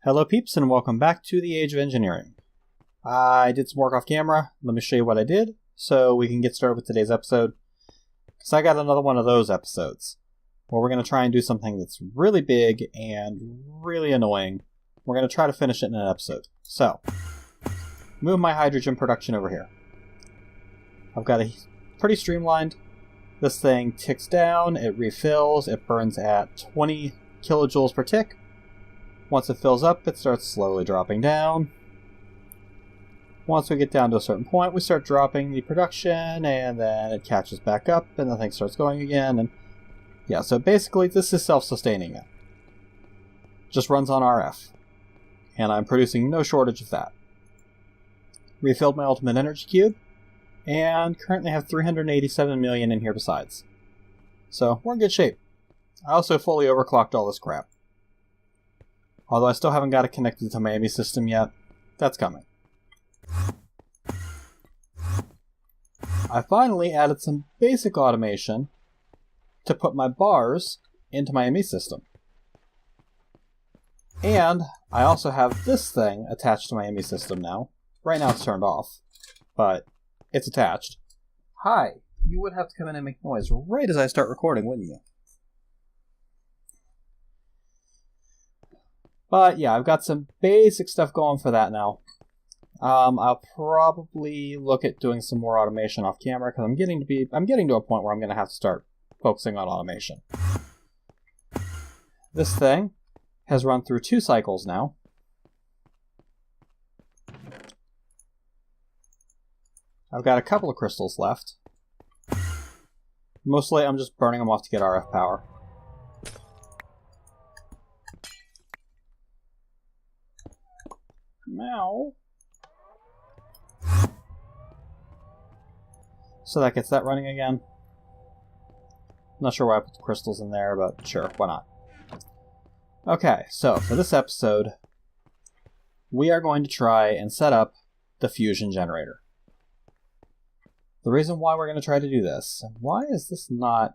Hello peeps and welcome back to the Age of Engineering. I did some work off camera. Let me show you what I did so we can get started with today's episode. Because I got another one of those episodes where we're going to try and do something that's really big and really annoying. We're going to try to finish it in an episode. So, move my hydrogen production over here. I've got a pretty streamlined. This thing ticks down, it refills, it burns at 20 kilojoules per tick. Once it fills up, it starts slowly dropping down. Once we get down to a certain point, we start dropping the production, and then it catches back up, and the thing starts going again. And yeah, so basically this is self-sustaining now. Just runs on RF. And I'm producing no shortage of that. Refilled my ultimate energy cube, and currently have 387 million in here besides. So we're in good shape. I also fully overclocked all this crap. Although I still haven't got it connected to my ME system yet. That's coming. I finally added some basic automation to put my bars into my ME system. And I also have this thing attached to my ME system now. Right now it's turned off, but it's attached. Hi, you would have to come in and make noise right as I start recording, wouldn't you? But yeah, I've got some basic stuff going for that now. I'll probably look at doing some more automation off camera because I'm getting to a point where I'm going to have to start focusing on automation. This thing has run through 2 cycles now. I've got a couple of crystals left. Mostly I'm just burning them off to get RF power. Now, so that gets that running again. Not sure why I put the crystals in there, but sure, why not? Okay, so for this episode, we are going to try and set up the fusion generator. The reason why we're going to try to do this, why is this not...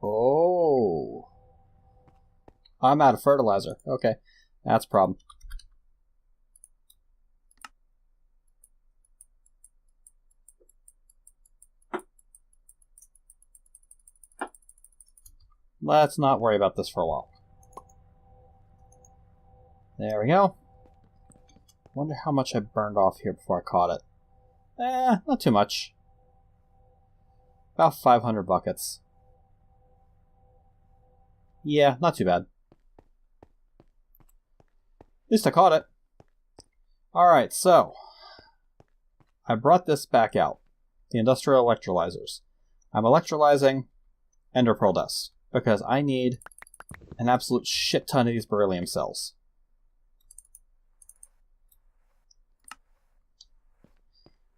Oh, I'm out of fertilizer. Okay, that's a problem. Let's not worry about this for a while. There we go. Wonder how much I burned off here before I caught it. Not too much. About 500 buckets. Yeah, not too bad. At least I caught it. Alright, so I brought this back out. The industrial electrolyzers. I'm electrolyzing ender pearl dust because I need an absolute shit ton of these beryllium cells.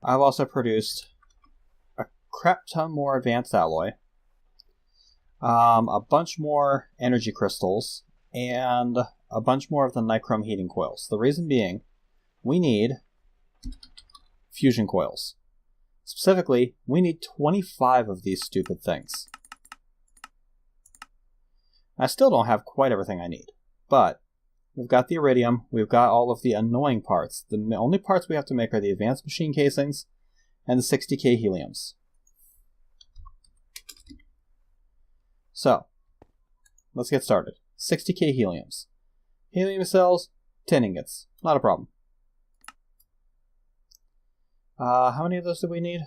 I've also produced a crap ton more advanced alloy. A bunch more energy crystals, and a bunch more of the nichrome heating coils. The reason being, we need fusion coils. Specifically, we need 25 of these stupid things. I still don't have quite everything I need, but we've got the iridium, we've got all of the annoying parts. The only parts we have to make are the advanced machine casings and the 60k heliums. So, let's get started. 60k heliums. Helium cells, 10 ingots. Not a problem. How many of those do we need?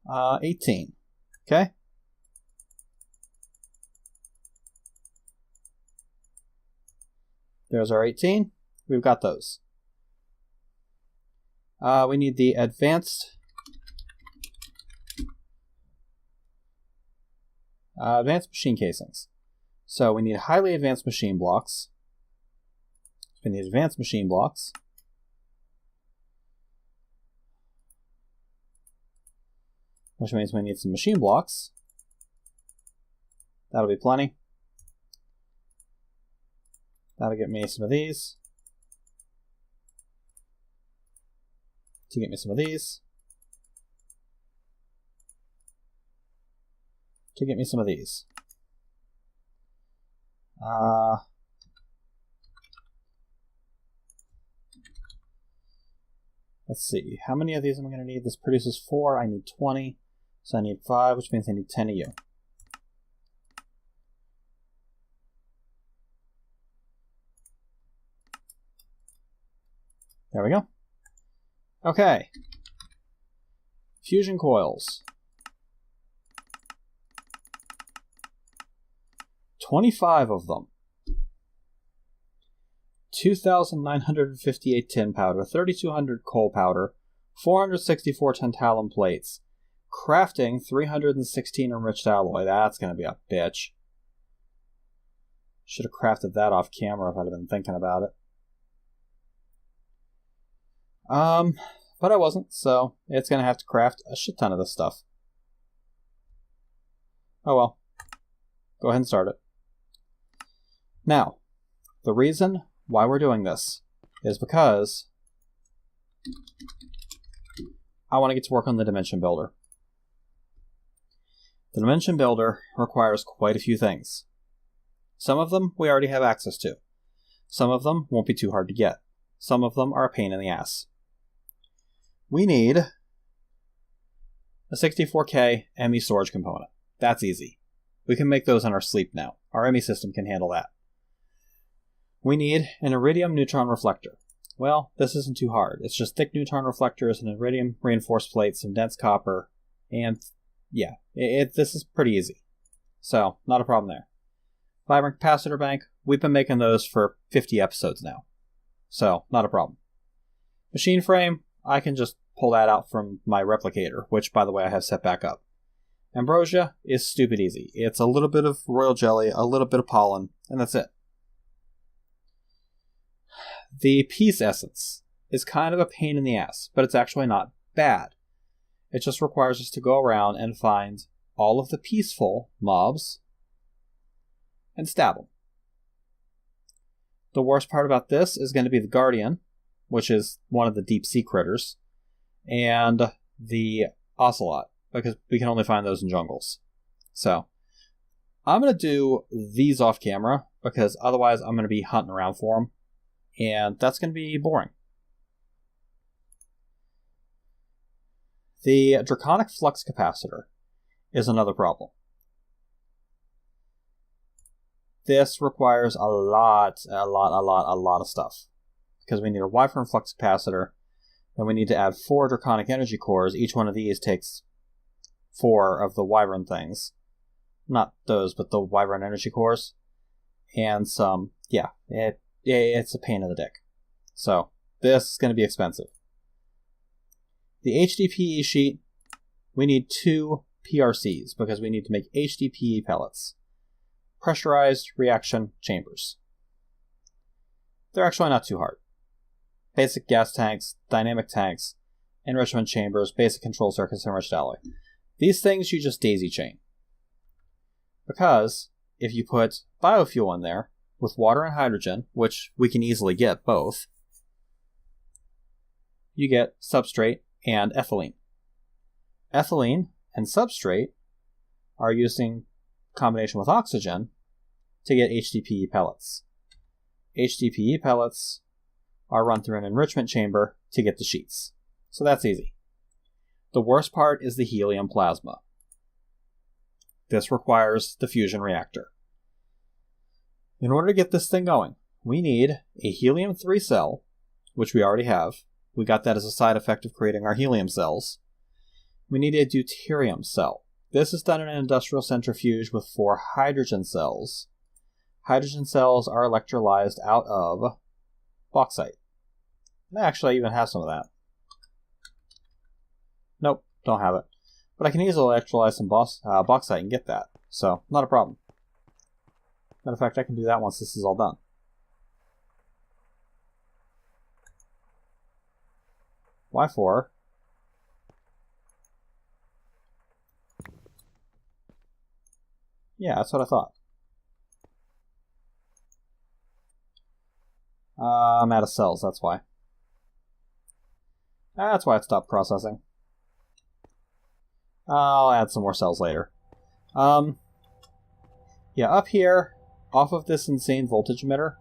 Uh, 18. Okay. There's our 18. We've got those. We need the advanced machine casings. So we need highly advanced machine blocks. We need advanced machine blocks. Which means we need some machine blocks. That'll be plenty. That'll get me some of these. to get me some of these. To get me some of these. Let's see, how many of these am I going to need? This produces 4, I need 20, so I need 5, which means I need 10 of you. There we go. Okay. Fusion coils. 25 of them. 2,958 tin powder, 3,200 coal powder, 464 tantalum plates, crafting 316 enriched alloy. That's going to be a bitch. Should have crafted that off camera if I'd have been thinking about it. But I wasn't, so it's going to have to craft a shit ton of this stuff. Oh well. Go ahead and start it. Now, the reason why we're doing this is because I want to get to work on the Dimension Builder. The Dimension Builder requires quite a few things. Some of them we already have access to. Some of them won't be too hard to get. Some of them are a pain in the ass. We need a 64K ME storage component. That's easy. We can make those in our sleep now. Our ME system can handle that. We need an iridium neutron reflector. Well, this isn't too hard. It's just thick neutron reflectors, an iridium reinforced plate, some dense copper, and yeah, this is pretty easy. So, not a problem there. Vibrant capacitor bank, we've been making those for 50 episodes now. So, not a problem. Machine frame, I can just pull that out from my replicator, which, by the way, I have set back up. Ambrosia is stupid easy. It's a little bit of royal jelly, a little bit of pollen, and that's it. The peace essence is kind of a pain in the ass, but it's actually not bad. It just requires us to go around and find all of the peaceful mobs and stab them. The worst part about this is going to be the Guardian, which is one of the deep sea critters, and the Ocelot, because we can only find those in jungles. So, I'm going to do these off camera, because otherwise I'm going to be hunting around for them, and that's going to be boring. The Draconic Flux Capacitor is another problem. This requires a lot of stuff. Because we need a Wyvern Flux Capacitor, then we need to add 4 Draconic Energy Cores. Each one of these takes 4 of the Wyvern things. Not those, but the Wyvern Energy Cores. And some, yeah, it's a pain in the dick. So, this is going to be expensive. The HDPE sheet, we need 2 PRCs, because we need to make HDPE pellets. Pressurized reaction chambers. They're actually not too hard. Basic gas tanks, dynamic tanks, enrichment chambers, basic control circuits, enriched alloy. These things you just daisy chain. Because if you put biofuel in there with water and hydrogen, which we can easily get both, you get substrate and ethylene. Ethylene and substrate are used in combination with oxygen to get HDPE pellets. HDPE pellets are run through an enrichment chamber to get the sheets. So that's easy. The worst part is the helium plasma. This requires the fusion reactor. In order to get this thing going, we need a helium-3 cell, which we already have. We got that as a side effect of creating our helium cells. We need a deuterium cell. This is done in an industrial centrifuge with 4 hydrogen cells. Hydrogen cells are electrolyzed out of bauxite. Actually, I even have some of that. Nope, don't have it. But I can easily electrolyze some bauxite and get that. So, not a problem. Matter of fact, I can do that once this is all done. Why for? Yeah, that's what I thought. I'm out of cells, that's why. That's why it stopped processing. I'll add some more cells later. Yeah, up here, off of this insane voltage emitter,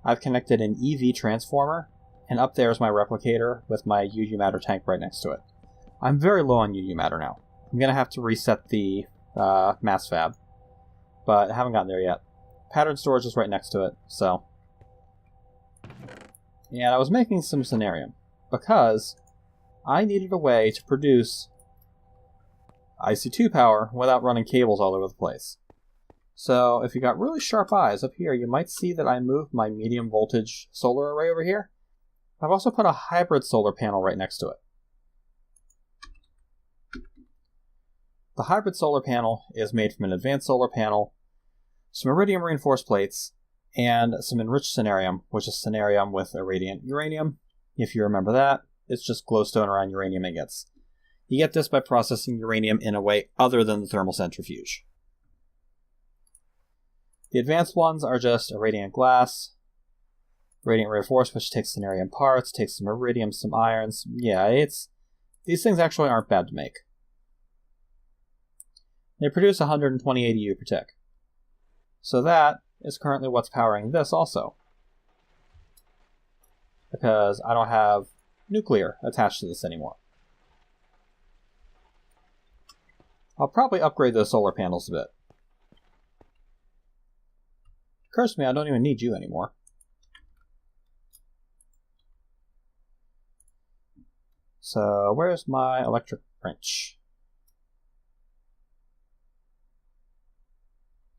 I've connected an EV transformer, and up there is my replicator with my UU matter tank right next to it. I'm very low on UU matter now. I'm going to have to reset the mass fab, but I haven't gotten there yet. Pattern storage is right next to it, so... And I was making some scenarium, because I needed a way to produce IC2 power without running cables all over the place. So if you got really sharp eyes up here, you might see that I moved my medium voltage solar array over here. I've also put a hybrid solar panel right next to it. The hybrid solar panel is made from an advanced solar panel, some iridium reinforced plates, and some enriched samarium, which is samarium with irradiant uranium. If you remember that, it's just glowstone around uranium ingots. You get this by processing uranium in a way other than the thermal centrifuge. The advanced ones are just irradiant glass, radiant reinforced, which takes samarium parts, takes some iridium, some irons. Yeah, these things actually aren't bad to make. They produce 120 ADU per tick. So that is currently what's powering this also. Because I don't have nuclear attached to this anymore. I'll probably upgrade those solar panels a bit. Occurs to me I don't even need you anymore. So where's my electric wrench?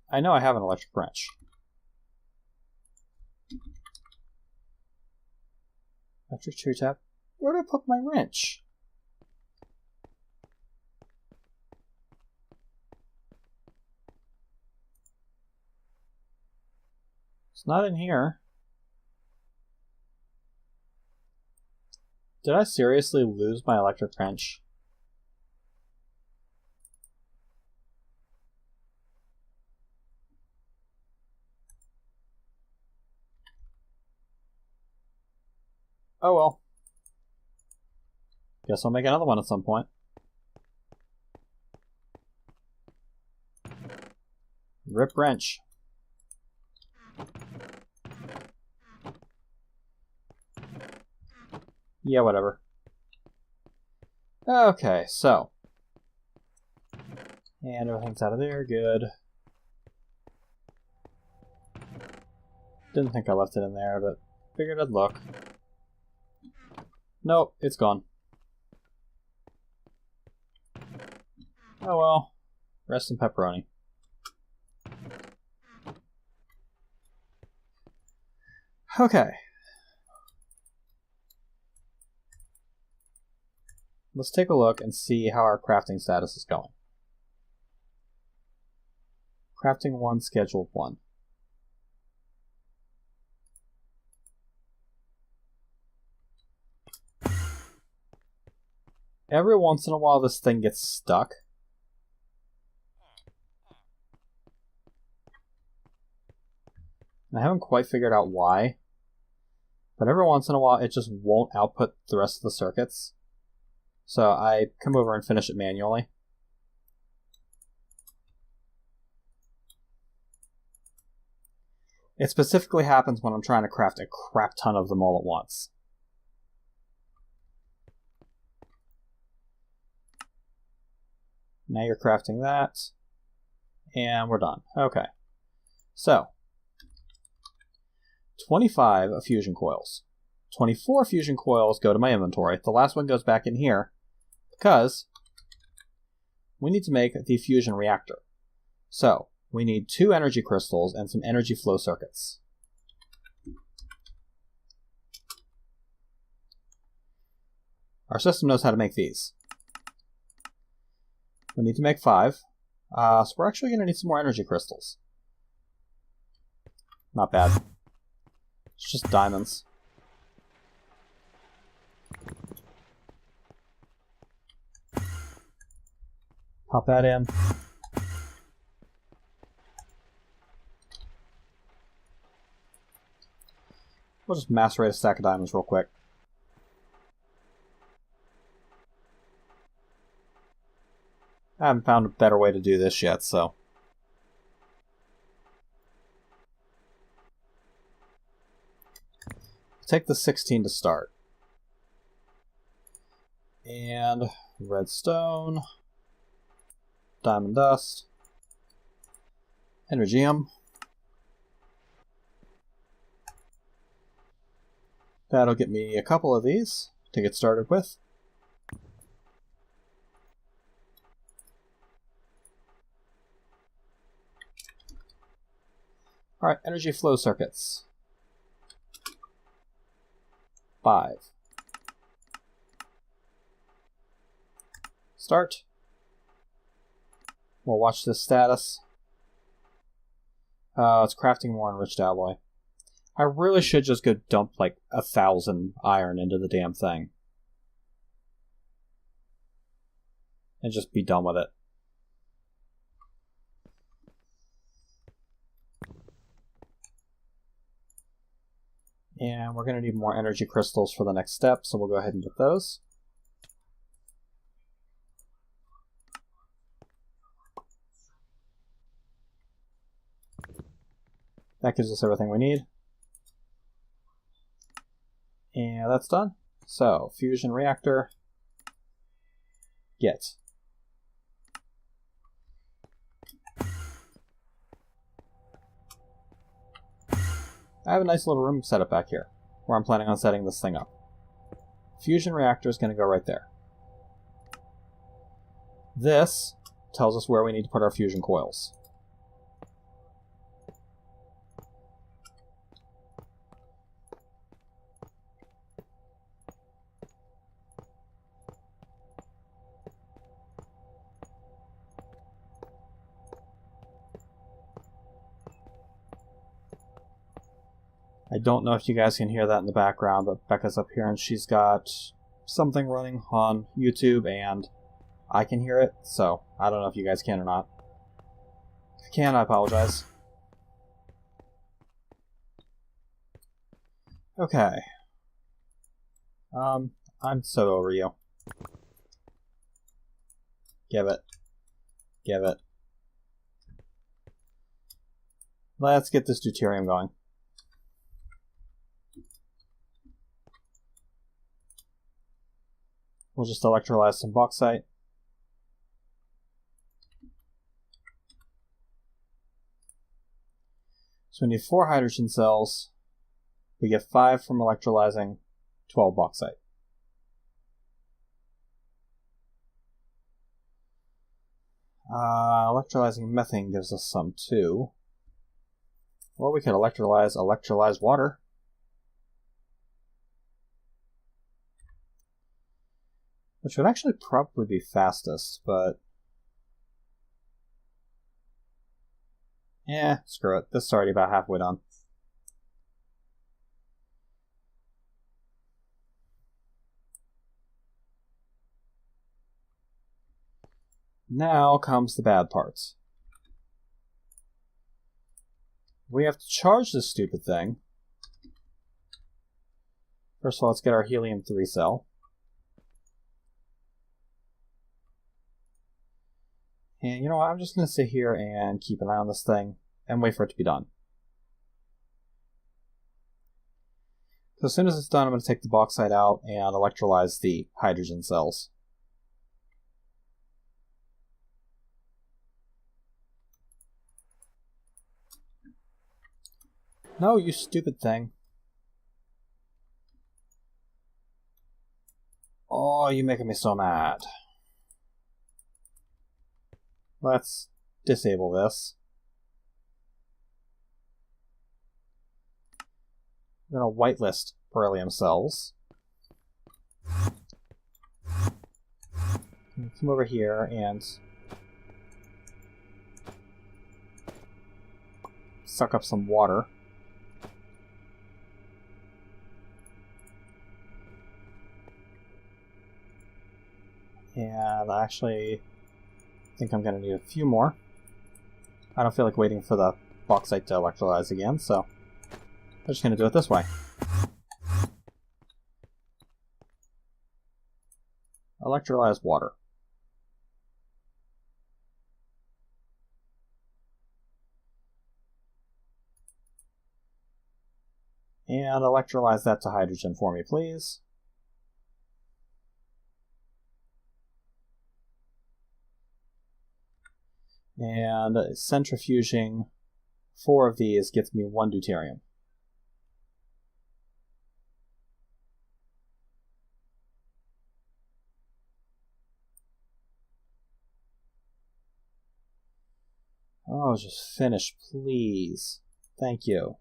I know I have an electric wrench. Electric tree tap. Where did I put my wrench? It's not in here. Did I seriously lose my electric wrench? Oh well. Guess I'll make another one at some point. Rip wrench. Yeah, whatever. Okay, so. And everything's out of there, good. Didn't think I left it in there, but figured I'd look. Nope, it's gone. Oh well. Rest in pepperoni. Okay. Let's take a look and see how our crafting status is going. Crafting 1, scheduled 1. Every once in a while this thing gets stuck. I haven't quite figured out why. But every once in a while it just won't output the rest of the circuits. So I come over and finish it manually. It specifically happens when I'm trying to craft a crap ton of them all at once. Now you're crafting that. And we're done. Okay. So, 25 fusion coils. 24 fusion coils go to my inventory. The last one goes back in here because we need to make the fusion reactor. So, we need 2 energy crystals and some energy flow circuits. Our system knows how to make these. We need to make 5. So we're actually going to need some more energy crystals. Not bad. It's just diamonds. Pop that in. We'll just macerate a stack of diamonds real quick. I haven't found a better way to do this yet, so. Take the 16 to start. And redstone, diamond dust, energium. That'll get me a couple of these to get started with. Alright, energy flow circuits. 5. Start. We'll watch this status. It's crafting more enriched alloy. I really should just go dump like 1,000 iron into the damn thing. And just be done with it. And we're going to need more energy crystals for the next step, so we'll go ahead and get those. That gives us everything we need. And that's done. So, fusion reactor, get. I have a nice little room set up back here, where I'm planning on setting this thing up. Fusion reactor is going to go right there. This tells us where we need to put our fusion coils. I don't know if you guys can hear that in the background, but Becca's up here and she's got something running on YouTube and I can hear it, so I don't know if you guys can or not. If you can, I apologize. Okay. I'm so over you. Give it. Give it. Let's get this deuterium going. We'll just electrolyze some bauxite. So we need 4 hydrogen cells. We get 5 from electrolyzing 12 bauxite. Electrolyzing methane gives us some too. Or we could electrolyze water. Which would actually probably be fastest, but... yeah, screw it. This is already about halfway done. Now comes the bad parts. We have to charge this stupid thing. First of all, let's get our helium-3 cell. And you know what, I'm just going to sit here and keep an eye on this thing and wait for it to be done. So as soon as it's done, I'm going to take the bauxite out and electrolyze the hydrogen cells. No, you stupid thing. Oh, you're making me so mad. Let's disable this. I'm going to whitelist beryllium cells. Come over here and suck up some water. And actually, I think I'm going to need a few more. I don't feel like waiting for the bauxite to electrolyze again, so I'm just going to do it this way. Electrolyze water. And electrolyze that to hydrogen for me, please. And centrifuging 4 of these gets me 1 deuterium. Oh, just finish, please. Thank you.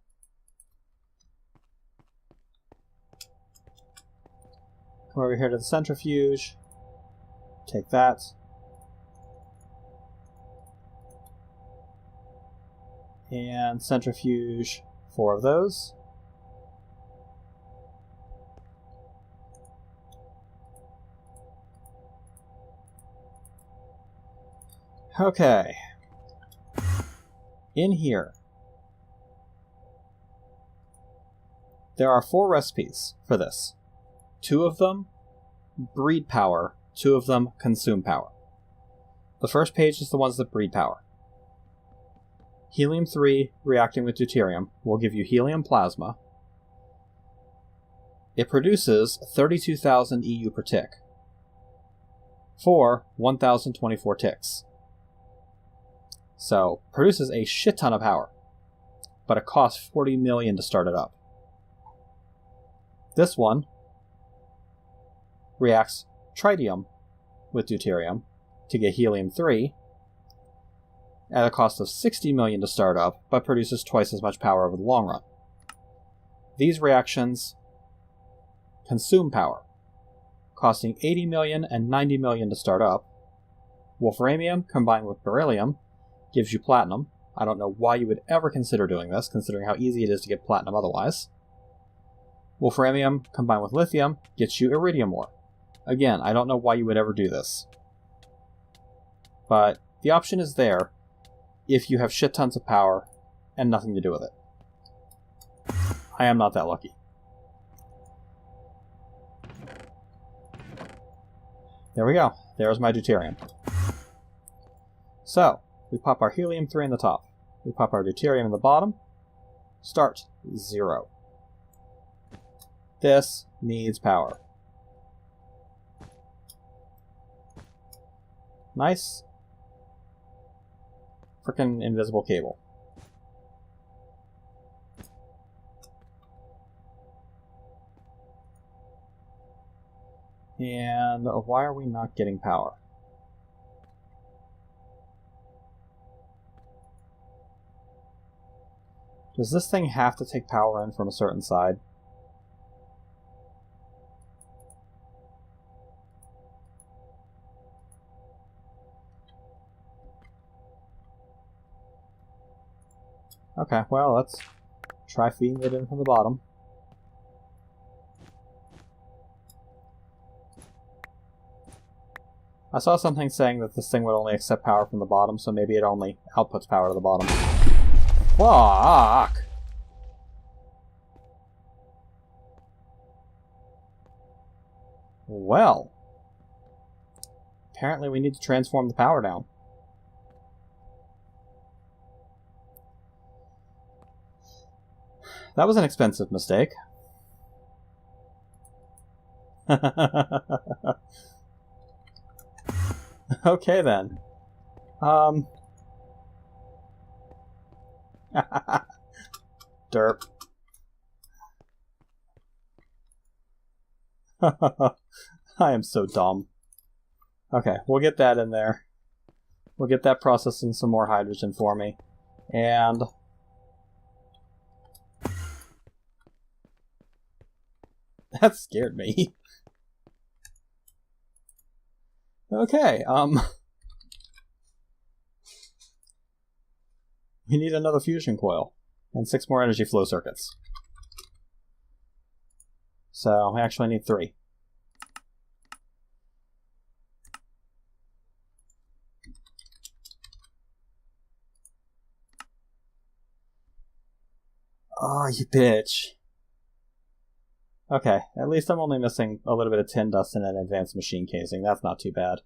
Come over here to the centrifuge. Take that. And centrifuge 4 of those. Okay. In here, there are 4 recipes for this. 2 of them breed power, 2 of them consume power. The first page is the ones that breed power. Helium-3 reacting with deuterium will give you heliumplasma. It produces 32,000 EU per tick for 1,024 ticks. So, produces a shit ton of power, but it costs 40 million to start it up. This one reacts tritium with deuterium to get helium-3 at a cost of 60 million to start up, but produces twice as much power over the long run. These reactions consume power, costing 80 million and 90 million to start up. Wolframium combined with beryllium gives you platinum. I don't know why you would ever consider doing this, considering how easy it is to get platinum otherwise. Wolframium combined with lithium gets you iridium ore. Again, I don't know why you would ever do this. But the option is there if you have shit tons of power and nothing to do with it. I am not that lucky. There we go. There's my deuterium. So, we pop our helium-3 in the top. We pop our deuterium in the bottom. Start 0. This needs power. Nice. Frickin' invisible cable. And why are we not getting power? Does this thing have to take power in from a certain side? Okay, well, let's try feeding it in from the bottom. I saw something saying that this thing would only accept power from the bottom, so maybe it only outputs power to the bottom. Fuck! Well, apparently we need to transform the power down. That was an expensive mistake. Okay then. Derp. I am so dumb. Okay, we'll get that in there. We'll get that processing some more hydrogen for me. And that scared me. Okay, we need another fusion coil and 6 more energy flow circuits. So we actually need 3. Oh, you bitch. Okay, at least I'm only missing a little bit of tin dust and an advanced machine casing. That's not too bad.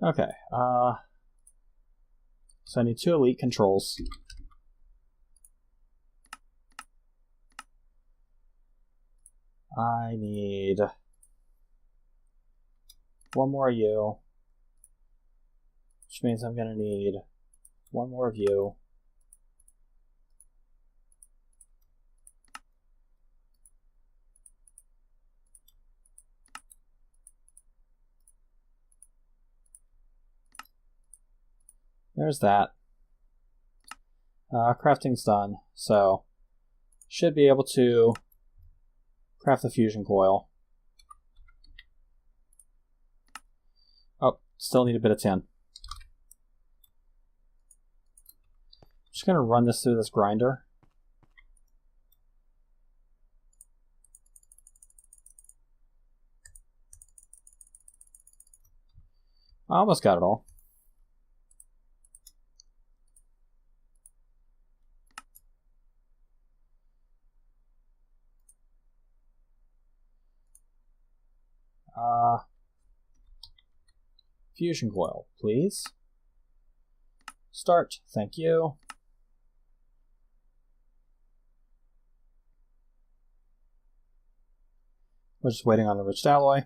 Okay, so I need 2 elite controls. I need 1 more of you, which means I'm going to need 1 more of you. There's that. Crafting's done, so should be able to craft the fusion coil. Oh, still need a bit of tin. Just going to run this through this grinder. I almost got it all. Fusion coil, please. Start, thank you. We're just waiting on the enriched alloy.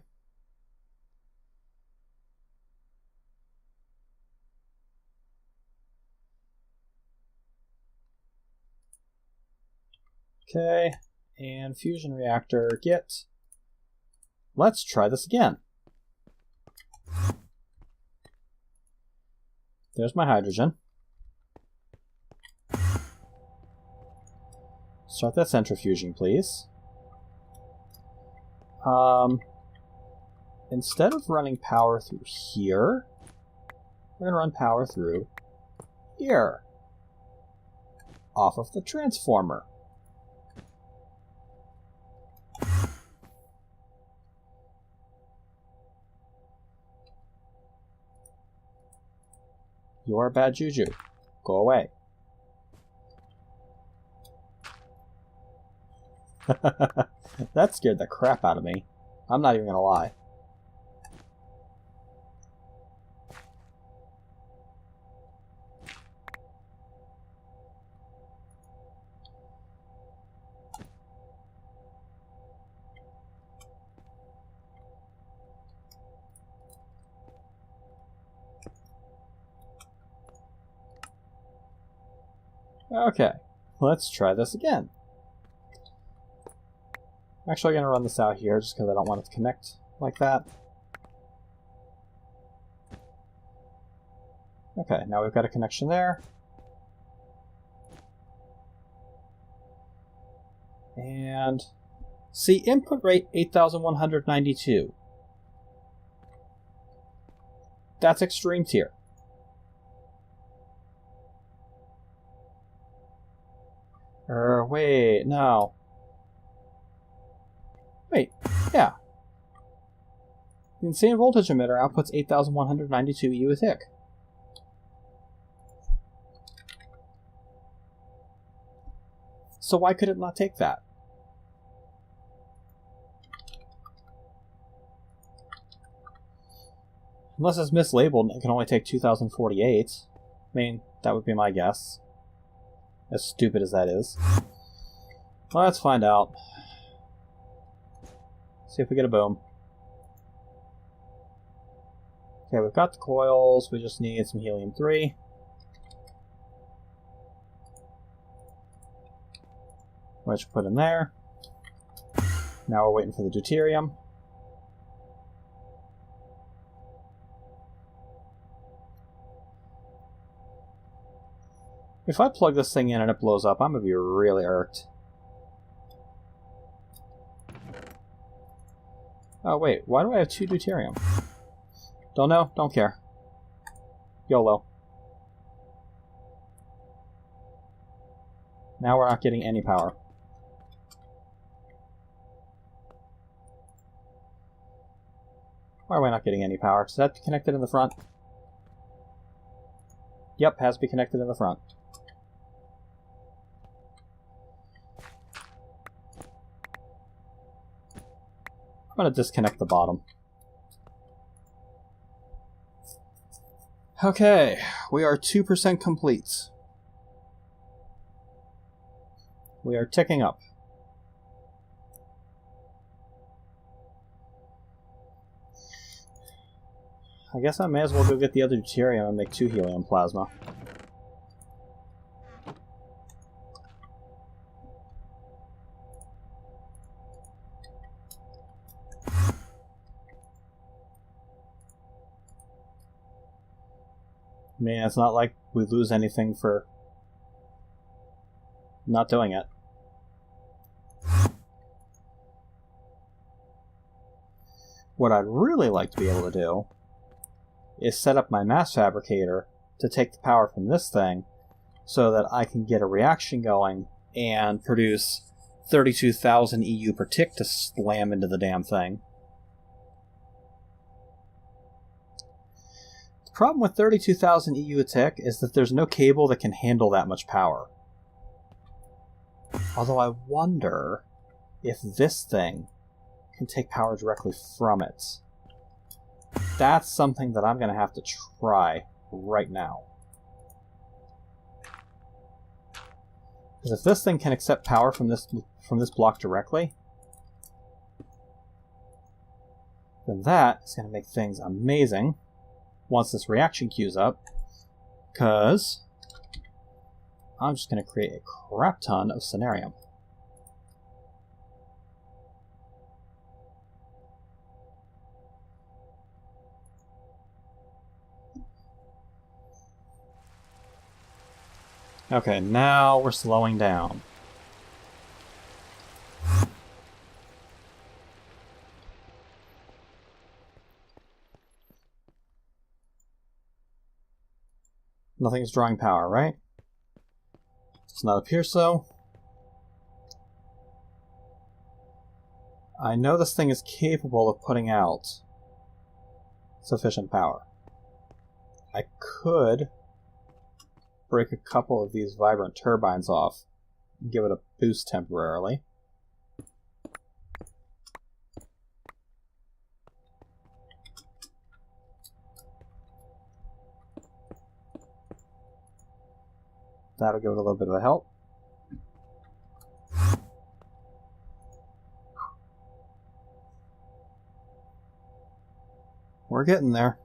Okay, and fusion reactor, get. Let's try this again. There's my hydrogen. Start that centrifuging, please. Instead of running power through here, we're going to run power through here, off of the transformer. You're a bad juju. Go away. That scared the crap out of me. I'm not even gonna lie. Okay, let's try this again. I'm actually going to run this out here just because I don't want it to connect like that. Okay, now we've got a connection there. And see, input rate 8,192. That's extreme tier. Wait, no. Wait, yeah. The insane voltage emitter outputs 8,192 EU a tick. So why could it not take that? Unless it's mislabeled and it can only take 2,048. I mean, that would be my guess. As stupid as that is. Well, let's find out. See if we get a boom. Okay, we've got the coils. We just need some helium-3. Which put in there. Now we're waiting for the deuterium. If I plug this thing in and it blows up, I'm going to be really irked. Oh wait, why do I have 2 deuterium? Don't know, don't care. YOLO. Now we're not getting any power. Why am I not getting any power? Does that have to be connected in the front? Yep, has to be connected in the front. I'm going to disconnect the bottom. Okay, we are 2% complete. We are ticking up. I guess I may as well go get the other deuterium and make 2 heliumplasma. I mean, it's not like we lose anything for not doing it. What I'd really like to be able to do is set up my mass fabricator to take the power from this thing so that I can get a reaction going and produce 32,000 EU per tick to slam into the damn thing. The problem with 32,000 EU a tick is that there's no cable that can handle that much power. Although I wonder if this thing can take power directly from it. That's something that I'm going to have to try right now. Because if this thing can accept power from this block directly, then that is going to make things amazing once this reaction queues up, because I'm just going to create a crap ton of scenarium. Okay, now we're slowing down. Nothing's drawing power, right? Does not appear so. I know this thing is capable of putting out sufficient power. I could break a couple of these vibrant turbines off and give it a boost temporarily. That'll give it a little bit of a help. We're getting there.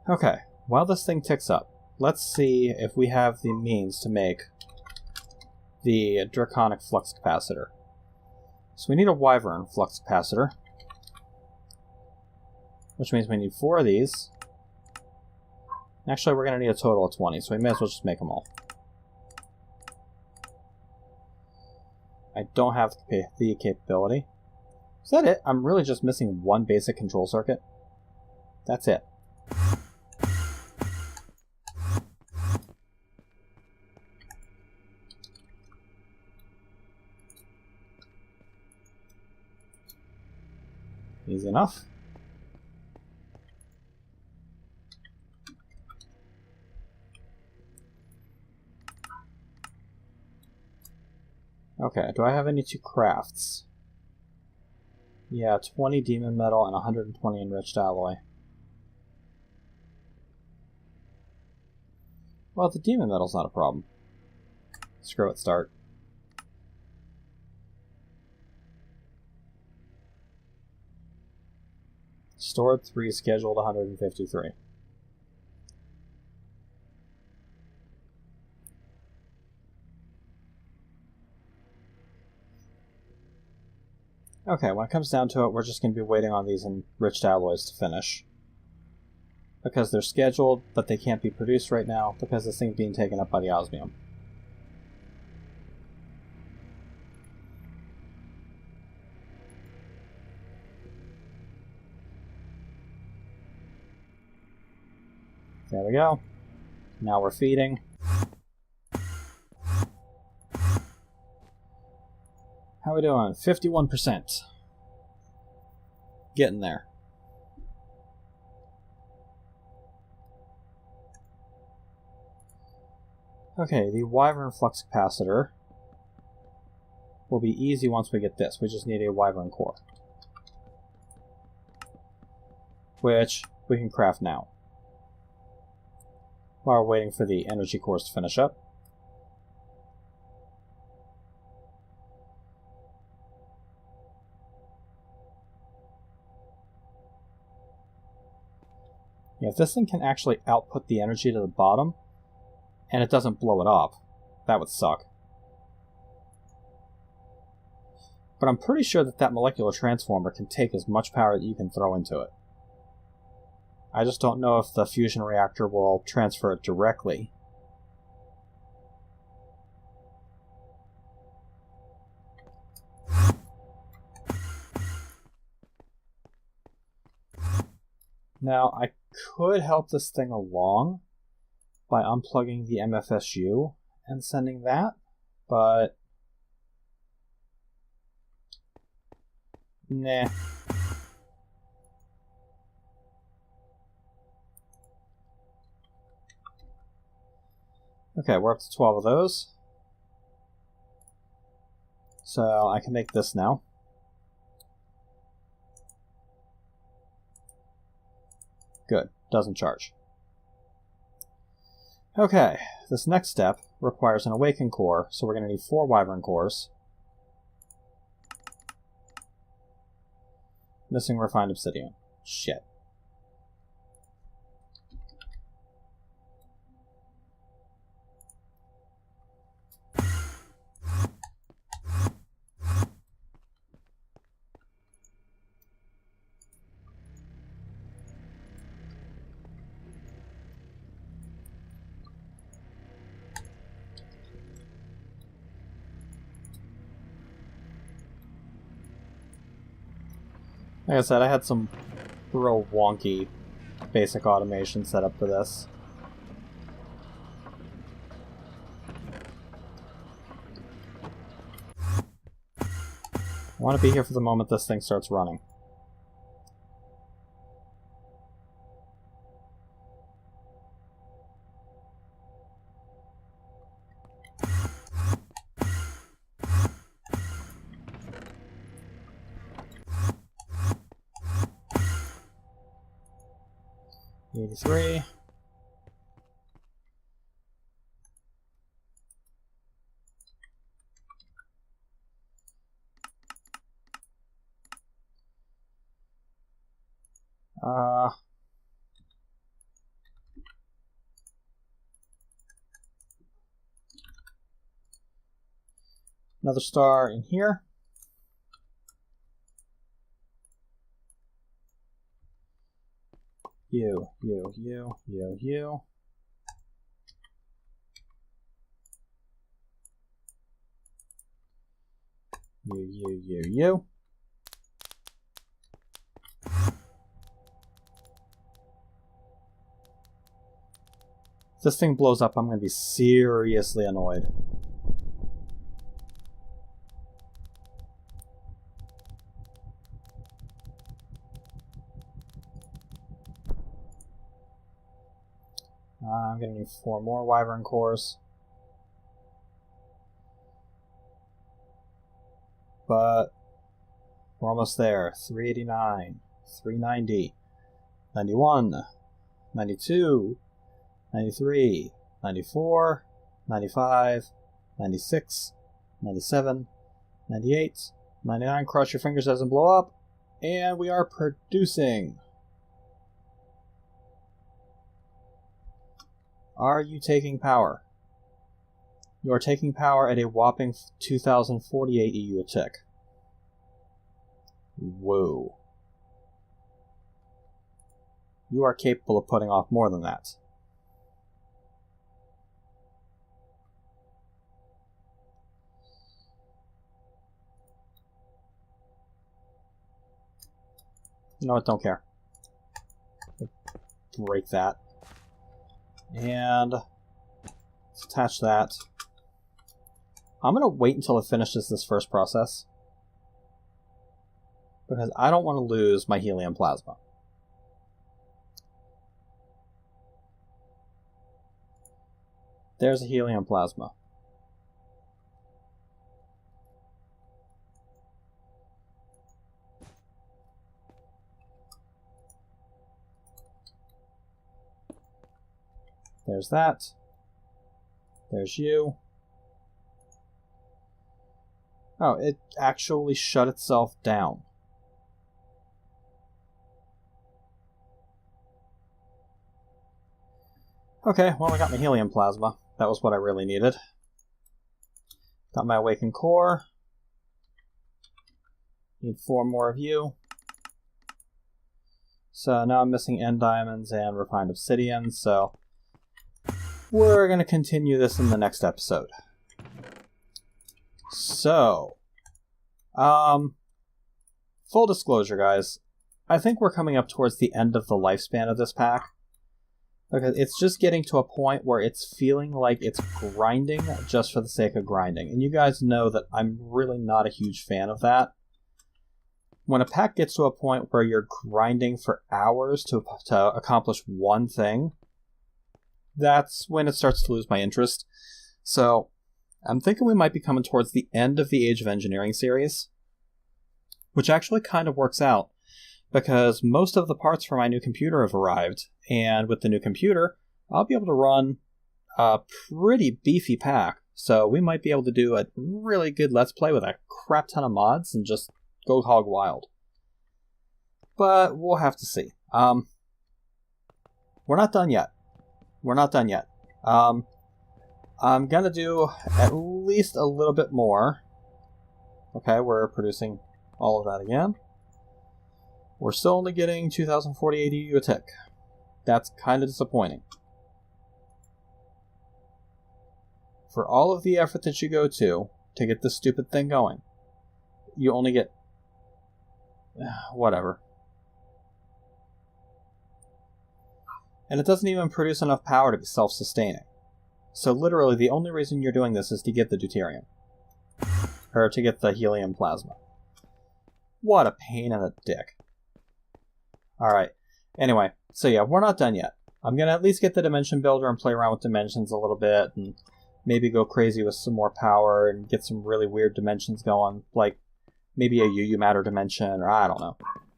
Okay, while this thing ticks up, let's see if we have the means to make the draconic flux capacitor. So we need a wyvern flux capacitor, which means we need 4 of these. Actually, we're going to need a total of 20, so we may as well just make them all. I don't have the capability. Is that it? I'm really just missing one basic control circuit. That's it. Easy enough. Okay, do I have any 2 crafts? Yeah, 20 demon metal and 120 enriched alloy. Well, the demon metal's not a problem. Screw it, start. Stored 3, scheduled 153. Okay, when it comes down to it, we're just going to be waiting on these enriched alloys to finish. Because they're scheduled, but they can't be produced right now because this thing's being taken up by the osmium. There we go. Now we're feeding. How are we doing? 51%. Getting there. Okay, the wyvern flux capacitor will be easy once we get this. We just need a wyvern core. which we can craft now, while we're waiting for the energy cores to finish up. Yeah, if this thing can actually output the energy to the bottom, and it doesn't blow it up, that would suck. But I'm pretty sure that that molecular transformer can take as much power that you can throw into it. I just don't know if the fusion reactor will transfer it directly. Now, I could help this thing along by unplugging the MFSU and sending that, but nah. Okay, we're up to 12 of those. So I can make this now. Good, doesn't charge. Okay, this next step requires an awaken core, so we're going to need 4 wyvern cores. Missing refined obsidian. Shit. Like I said, I had some real wonky basic automation set up for this. I want to be here for the moment this thing starts running. E83. Another star in here. You. You. If this thing blows up, I'm going to be seriously annoyed. I'm going to need 4 more wyvern cores. But we're almost there. 389, 390, 91, 92, 93, 94, 95, 96, 97, 98, 99. Cross your fingers, doesn't blow up. And we are producing. Are you taking power? You are taking power at a whopping 2048 EU a tick. Whoa. You are capable of putting off more than that. You know what? Don't care. Break that. And let's attach that. I'm going to wait until it finishes this first process, because I don't want to lose my heliumplasma. There's a heliumplasma. There's that. There's you. Oh, it actually shut itself down. Okay, well, I got my heliumplasma. That was what I really needed. Got my awakened core. Need 4 more of you. So now I'm missing end diamonds and refined obsidian, so we're going to continue this in the next episode. So, full disclosure, guys, I think we're coming up towards the end of the lifespan of this pack. Because it's just getting to a point where it's feeling like it's grinding just for the sake of grinding. And you guys know that I'm really not a huge fan of that. When a pack gets to a point where you're grinding for hours to accomplish one thing, that's when it starts to lose my interest. So I'm thinking we might be coming towards the end of the Age of Engineering series, which actually kind of works out, because most of the parts for my new computer have arrived, and with the new computer, I'll be able to run a pretty beefy pack, so we might be able to do a really good Let's Play with a crap ton of mods and just go hog wild. But we'll have to see. We're not done yet. We're not done yet. I'm gonna do at least a little bit more. Okay, we're producing all of that again. We're still only getting 2040 ADU a tick. That's kind of disappointing. For all of the effort that you go to get this stupid thing going, you only get... whatever. And it doesn't even produce enough power to be self-sustaining. So literally the only reason you're doing this is to get the deuterium. Or to get the helium plasma. What a pain in the dick. Alright, anyway, so yeah, we're not done yet. I'm going to at least get the dimension builder and play around with dimensions a little bit, and maybe go crazy with some more power and get some really weird dimensions going, like maybe a UU matter dimension, or I don't know.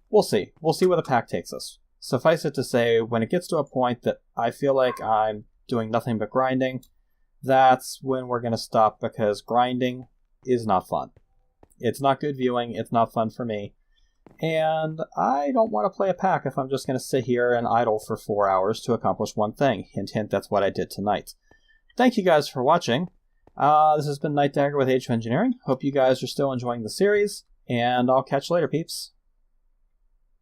We'll see. We'll see where the pack takes us. Suffice it to say, when it gets to a point that I feel like I'm doing nothing but grinding, that's when we're going to stop, because grinding is not fun. It's not good viewing, it's not fun for me. And I don't want to play a pack if I'm just going to sit here and idle for 4 hours to accomplish one thing. Hint, hint, that's what I did tonight. Thank you guys for watching. This has been Night Dagger with Age of Engineering. Hope you guys are still enjoying the series, and I'll catch you later, peeps.